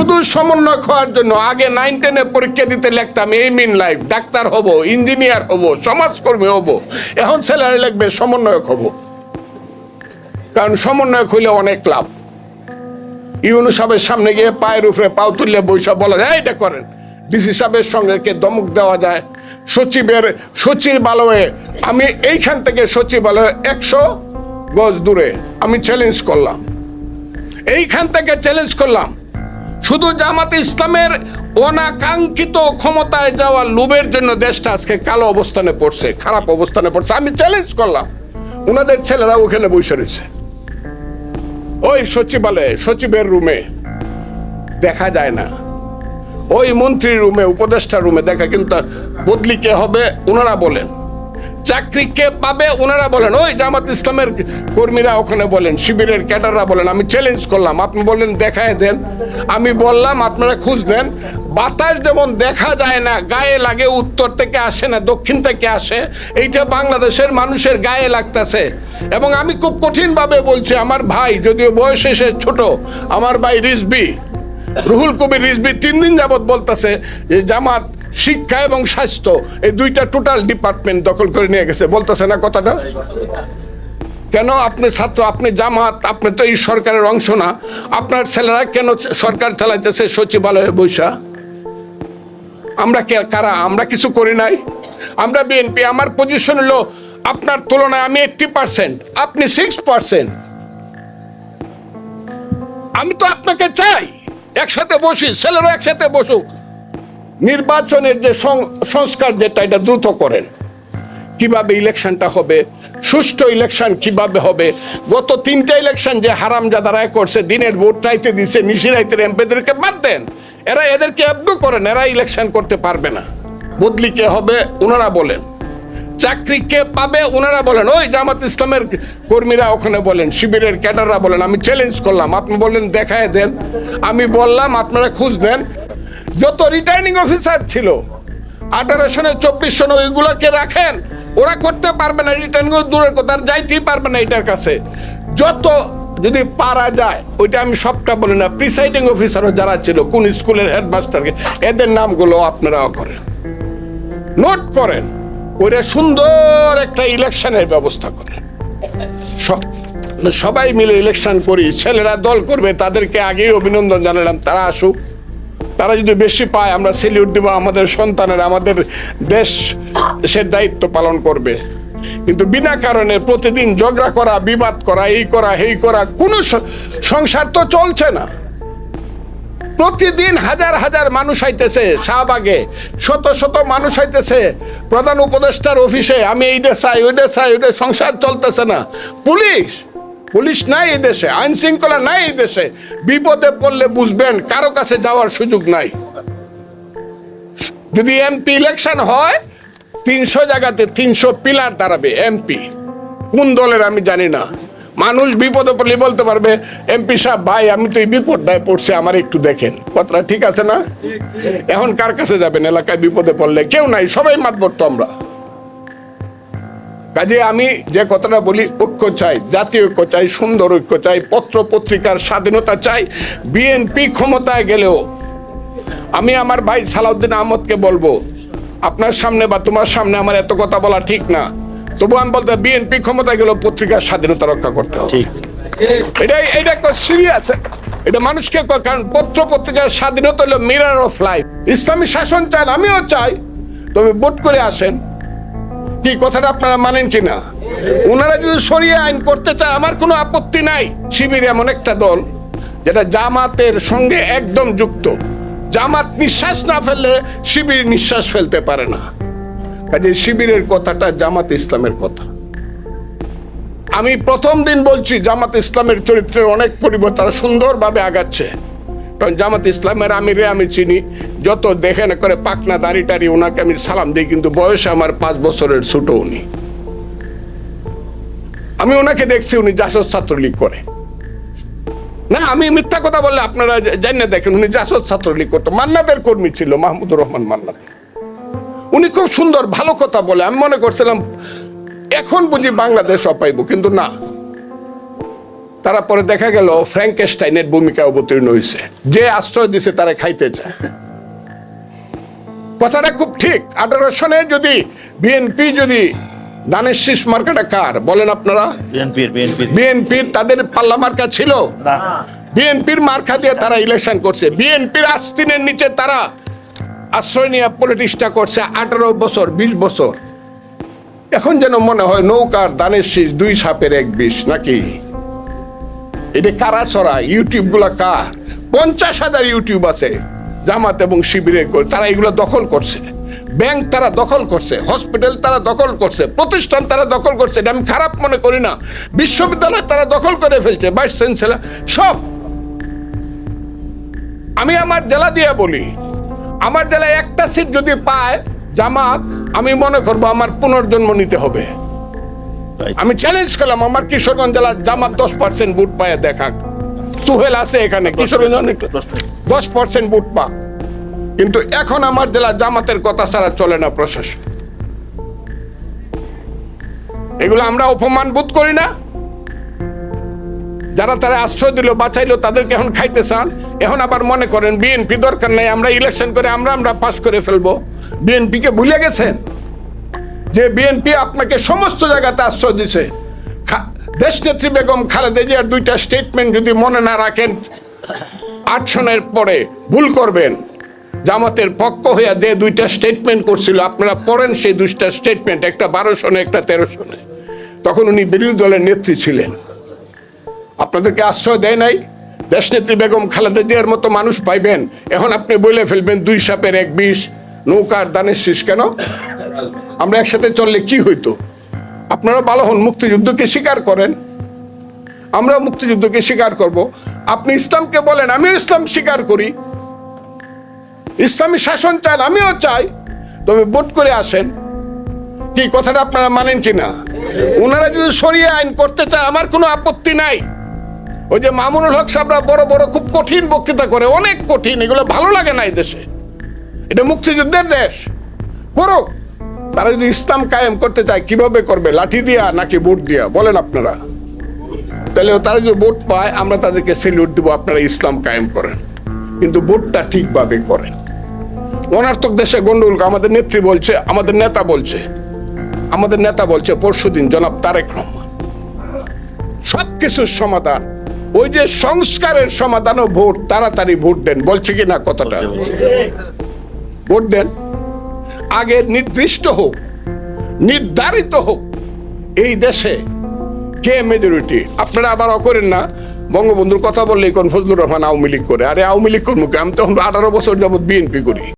শুধু সমন্বয়ক হওয়ার জন্য আগে 9-10 পরীক্ষা দিতে লিখতাম এইম ইন লাইফ, ডাক্তার হব, ইঞ্জিনিয়ার হব, সমাজকর্মী হব। এখন ছেলেরা লিখবে সমন্বয়ক হব, কারণ সমন্বয়ক হইলে অনেক লাভ। ইউনূস সাহেবের সামনে গিয়ে পায়ের উপরে পাও তুললে বৈশা বলা যায় এটা করেন। ডিসি সাহেবের সঙ্গে কে দমক দেওয়া যায়। সচিবালয়ে আমি এইখান থেকে সচিবালয়ে 100 গজ দূরে আমি চ্যালেঞ্জ করলাম, এইখান থেকে চ্যালেঞ্জ করলাম। শুধু জামাতে ইসলামের অনাকাঙ্ক্ষিত ক্ষমতায় যাওয়ার লোভের জন্য দেশটা আজকে কালো অবস্থানে পড়ছে, খারাপ অবস্থানে পড়ছে। আমি চ্যালেঞ্জ করলাম, ওনাদের ছেলেরা ওখানে বসে রয়েছে ওই সচিবালয়ে, সচিবের রুমে দেখা যায় না, ওই মন্ত্রীর রুমে, উপদেষ্টা রুমে দেখা, কিন্তু বদলি কে হবে ওনারা বলেন, চাকরি কে পাবে ওনারা বলেন, ওই জামাত ইসলামের কর্মীরা ওখানে বলেন, শিবিরের ক্যাডাররা বলেন। আমি চ্যালেঞ্জ করলাম, আপনি বললেন দেখায় দেন। আমি বললাম আপনারা খুঁজ নেন। বাতাস যেমন দেখা যায় না, গায়ে লাগে, উত্তর থেকে আসে না, দক্ষিণ থেকে আসে, এইটা বাংলাদেশের মানুষের গায়ে লাগতেছে। এবং আমি খুব কঠিনভাবে বলছি, আমার ভাই যদিও বয়সে সে ছোট, আমার ভাই রিজভী, রুহুল কবির রিজভী 3 দিন যাবৎ বলতেছে যে জামাত শিক্ষা এবং স্বাস্থ্য এই দুইটা টোটাল ডিপার্টমেন্ট দখল করে নিয়ে গেছে। বলতেছে না কথাটা? কেন? আপনি ছাত্র, আপনি জামাত, আপনি তো এই সরকারের অংশ না। আপনার ছেলেরা কেন সরকার চালাইতেছে সচিবালয়ে বৈশা? আমরা কারা? আমরা কিছু করি নাই। আমরা বিএনপি। আমার পজিশন হলো আপনার তুলনায় আমি 80%, আপনি 6%। আমি তো আপনাকে চাই একসাথে বসি, ছেলেরা একসাথে বসুক। নির্বাচনের যে সংস্কার যেটা, এটা দ্রুত করেন। কিভাবে ইলেকশনটা হবে, সুষ্ঠু ইলেকশন কিভাবে হবে? গত 3টা ইলেকশন যে হারামজাদারা করছে, দিনের ভোট রাইতে দিছে, নিশিরাইতের এমপিদেরকে বাদ দেন, এদেরকে অ্যাবডু করেন, এরা ইলেকশন করতে পারবে না। বদলি কে হবে ওনারা বলেন, চাকরি কে পাবে ওনারা বলেন, ওই জামাত ইসলামের কর্মীরা ওখানে বলেন, শিবিরের ক্যাডাররা বলেন। আমি চ্যালেঞ্জ করলাম, আপনি বললেন দেখায় দেন। আমি বললাম আপনারা খুঁজ নেন। যত রিটার্নিং অফিসার ছিল 1800 না 2400, ওইগুলোকে রাখেন, ওরা করতে পারবে না। রিটার্নিং দূরের কথা, যাইতেই পারবে না এটার কাছে। যত যদি পারা যায়, ওইটা আমি সবটা বলি না, প্রিসাইডিং অফিসারও যারা ছিল, কোন স্কুলের হেডমাস্টারকে, এদের নামগুলো আপনারাও করেন, নোট করেন, ওইটা সুন্দর একটা ইলেকশনের ব্যবস্থা করেন। সবাই মিলে ইলেকশন করি, ছেলেরা দল করবে, তাদেরকে আগেই অভিনন্দন জানালাম, তারা আসুক। তারা যদি বেশি পায় আমরা সেলিউট দেব, আমাদের সন্তানেরা আমাদের দেশের দায়িত্ব পালন করবে। কিন্তু বিনা কারণে প্রতিদিন ঝগড়া করা, বিবাদ করা, এই করা এই করা, কোনো সংসার তো চলছে না। প্রতিদিন হাজার হাজার মানুষ আইতেছে শাহবাগে, শত শত মানুষ আইতেছে প্রধান উপদেষ্টার অফিসে, আমি এইটা চাই ওইটা চাই, ওইটা, সংসার চলতেছে না। পুলিশ নাই এই দেশে, আইন শৃঙ্খলা নাই এই দেশে। বিপদে পড়লে বুঝবেন কারো কাছে যাওয়ার সুযোগ নাই। যদি এমপি ইলেকশন হয় 300 জায়গাতে 300 পিলার দাঁড়াবে। এমপি কোন দলের আমি জানি না। মানুষ বিপদে পড়লে বলতে পারবে এমপি সাহেব ভাই আমি তো এই বিপদটায় পড়ছি, আমার একটু দেখেন। কথাটা ঠিক আছে না? এখন কার কাছে যাবেন এলাকায় বিপদে পড়লে? কেউ নাই, সবাই মাতবর তো আমরা। কাজে আমি যে কথাটা বলি, ঐক্য চাই, জাতীয় ঐক্য চাই, সুন্দর ঐক্য চাই, পত্র পত্রিকার স্বাধীনতা চাই। বিএনপি ক্ষমতায় গেলেও আমি আমার ভাই সালাউদ্দিন আহমদকে বলবো, আপনার সামনে বা তোমার সামনে আমার এত কথা বলা ঠিক না, তবু আমি বলতে বিএনপি ক্ষমতায় গেলেও পত্রিকার স্বাধীনতা রক্ষা করতে হবে। এটা সিরিয়াস, এটা মানুষকে, কারণ পত্র পত্রিকার স্বাধীনতা হলো মিরর অফ লাইফ। ইসলামী শাসন চান, আমিও চাই, তবে ভোট করে আসেন। কি কথাটা আপনারা মানেন কিনা? ওনারা যদি শরিয়া আইন করতে চায় আমার কোনো আপত্তি নাই। শিবির এমন একটা দল যেটা জামাতের সঙ্গে একদম যুক্ত। জামাত নিঃশ্বাস না ফেললে শিবির নিঃশ্বাস ফেলতে পারে না। কাজে শিবিরের কথাটা জামাত ইসলামের কথা। আমি প্রথম দিন বলছি জামাত ইসলামের চরিত্রের অনেক পরিবর্তন, তারা সুন্দরভাবে আগাচ্ছে। কারণ জামাত ইসলামের আমি চিনি, যত দেখে না করে পাকনা দাড়ি টাড়ি, ওনাকে আমি সালাম দিই, কিন্তু বয়সে আমার 5 বছরের ছোট উনি। আমি ওনাকে দেখছি উনি জাসদ ছাত্রলীগ করে না। আমি মিথ্যা কথা বললে আপনারা জানেন, দেখেন উনি জাসদ ছাত্রলীগ করতো, মান্নাদের কর্মী ছিল, মাহমুদুর রহমান মান্নাদ। উনি খুব সুন্দর ভালো কথা বলে। আমি মনে করছিলাম এখন বুঝি বাংলাদেশ অপাইব, কিন্তু না, তারা পরে দেখা গেল ফ্র্যাঙ্কেস্টাইনের ভূমিকা অবতীর্ণ হয়েছে, যে আশ্রয় দিছে তারা খাইতে চায়। কথাটা খুব ঠিক। 18 সনে যদি বিএনপি যদি দানের শীষ মার্কাটা কার বলেন আপনারা? বিএনপির তাদের পাল্লা মার্কা ছিল। বিএনপির মার্কা দিয়ে তারা ইলেকশন করছে। বিএনপির আস্তিনের নিচে তারা আশ্রয় নিয়ে পলিটিক্সটা করছে 18 বছর 20 বছর। এখন যেন মনে হয় নৌকার দানের শীষ 2 সাপের 1 বিষ নাকি? এটা কারা ছড়া? ইউটিউব গুলা কার? 50,000 ইউটিউব আছে জামাত এবং শিবিরের, তারা এগুলো দখল করছে। ব্যাংক তারা দখল করছে, হসপিটাল তারা দখল করছে, প্রতিষ্ঠান তারা দখল করছে। এটা আমি খারাপ মনে করি না। বিশ্ববিদ্যালয় তারা দখল করে ফেলছে, ভাইস চ্যান্সেলর সব। আমি আমার জেলা দিয়ে বলি, আমার জেলায় একটা সিট যদি পায় জামাত, আমি মনে করবো আমার পুনর্জন্ম নিতে হবে। আমি চ্যালেঞ্জ করলাম আমার কিশোরগঞ্জ জেলার জামাত 10% ভোট পায় দেখাক। সুহেল আছে এখানে, কিশোরগঞ্জ 10% ভোট পা। কিন্তু এখন আমার জেলা জামাতের কথা ছাড়া চলে না প্রশাসন। এগুলো আমরা অপমান বোধ করি না? যারা তারা আশ্রয় দিল, বাঁচাইলো, তাদেরকে এখন খাইতে চান। এখন আবার মনে করেন বিএনপি দরকার নাই, আমরা ইলেকশন করে আমরা পাস করে ফেলবো। বিএনপিকে ভুলে গেছেন যে বিএনপি আপনাকে সমস্ত জায়গাতে আশ্রয় দিছে। দেশনেত্রী বেগম খালেদা জিয়ার 2টা স্টেটমেন্ট যদি মনে না রাখেন, 8 সনের পরে ভুল করবেন। জামাতের পক্ষ হইয়া 2টা স্টেটমেন্ট করছিল, আপনারা পড়েন সেই 2টা স্টেটমেন্ট, একটা 12 সনে একটা 13 সনে। তখন উনি বিরোধী দলের নেত্রী ছিলেন। আপনাদেরকে আশ্রয় দেয় নাই। দেশনেত্রী বেগম খালেদা জিয়ার মতো মানুষ পাইবেন, এখন আপনি বলে ফেলবেন 2 সাপের 1 বিষ, নৌকার দানের শীষ। কেন? আমরা একসাথে চললে কি হইতো? আপনারা ভালো হন, মুক্তিযুদ্ধকে স্বীকার করেন, আমরা মুক্তিযুদ্ধকে স্বীকার করব। আপনি ইসলামকে বলেন, আমিও ইসলাম স্বীকার করি, ইসলামী শাসন চান, আমিও চাই, তবে ভোট করে আসেন। কি কথাটা আপনারা মানেন কিনা? ওনারা যদি শরিয়া আইন করতে চায় আমার কোনো আপত্তি নাই। ওই যে মামুনুল হক সাহেবরা বড় বড় খুব কঠিন বক্তৃতা করে, অনেক কঠিন, এগুলো ভালো লাগে না এই দেশে। এটা মুক্তিযুদ্ধের দেশ, করুক। তারা যদি ইসলাম কায়েম করতে চায় কিভাবে করবে? লাঠি দিয়া নাকি ভোট দিয়া? বলেন আপনারা। তাহলে তারা যদি ভোট পায় আমরা তাদেরকে সেলিউট দিব, আপনারা ইসলাম কায়েম করেন, কিন্তু ভোটটা ঠিকভাবে করেন। অনার্থক দেশে গন্ডগোল। আমাদের নেত্রী বলছে, আমাদের নেতা বলছে পরশুদিন, জনাব তারেক রহমান, সবকিছুর সমাধান ওই যে সংস্কারের সমাধান ও ভোট, তাড়াতাড়ি ভোট দেন বলছে কিনা কথাটা? ভোট দেন, আগে নির্দিষ্ট হোক, নির্ধারিত হোক এই দেশে কে মেজরিটি। আপনারা আবার করেন না, বঙ্গবন্ধুর কথা বললেই কোন ফজলুর রহমান আওয়ামী লীগ করে। আরে আওয়ামী লীগ করবো, আমি তো 18 বছর যাবৎ বিএনপি করি।